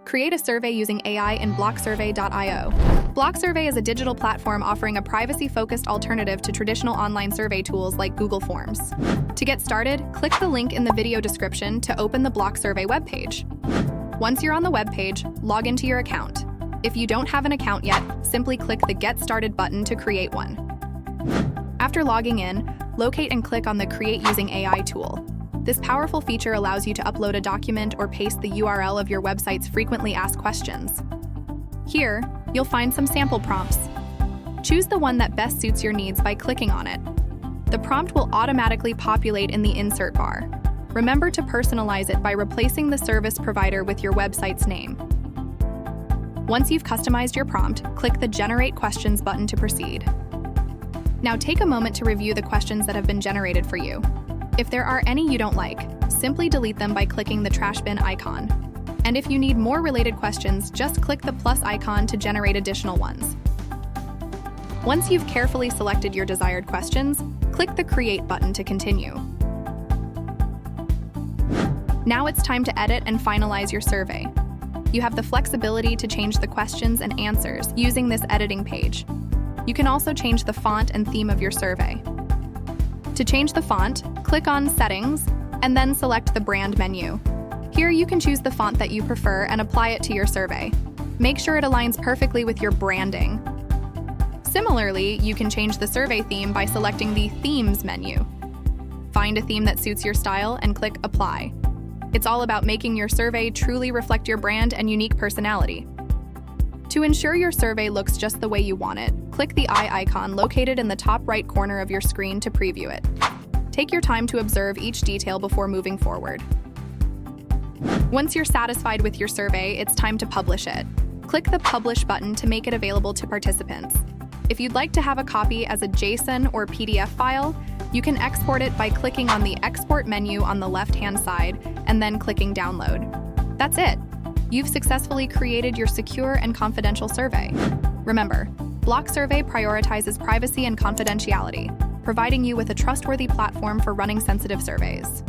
Create a survey using AI in BlockSurvey.io. BlockSurvey is a digital platform offering a privacy-focused alternative to traditional online survey tools like Google Forms. To get started, click the link in the video description to open the BlockSurvey webpage. Once you're on the webpage, log into your account. If you don't have an account yet, simply click the Get Started button to create one. After logging in, locate and click on the Create Using AI tool. This powerful feature allows you to upload a document or paste the URL of your website's frequently asked questions. Here, you'll find some sample prompts. Choose the one that best suits your needs by clicking on it. The prompt will automatically populate in the insert bar. Remember to personalize it by replacing the service provider with your website's name. Once you've customized your prompt, click the Generate Questions button to proceed. Now take a moment to review the questions that have been generated for you. If there are any you don't like, simply delete them by clicking the trash bin icon. And if you need more related questions, just click the plus icon to generate additional ones. Once you've carefully selected your desired questions, click the Create button to continue. Now it's time to edit and finalize your survey. You have the flexibility to change the questions and answers using this editing page. You can also change the font and theme of your survey. To change the font, click on Settings, and then select the Brand menu. Here you can choose the font that you prefer and apply it to your survey. Make sure it aligns perfectly with your branding. Similarly, you can change the survey theme by selecting the Themes menu. Find a theme that suits your style and click Apply. It's all about making your survey truly reflect your brand and unique personality. To ensure your survey looks just the way you want it, click the eye icon located in the top right corner of your screen to preview it. Take your time to observe each detail before moving forward. Once you're satisfied with your survey, it's time to publish it. Click the Publish button to make it available to participants. If you'd like to have a copy as a JSON or PDF file, you can export it by clicking on the Export menu on the left-hand side and then clicking Download. That's it. You've successfully created your secure and confidential survey. Remember, BlockSurvey prioritizes privacy and confidentiality, providing you with a trustworthy platform for running sensitive surveys.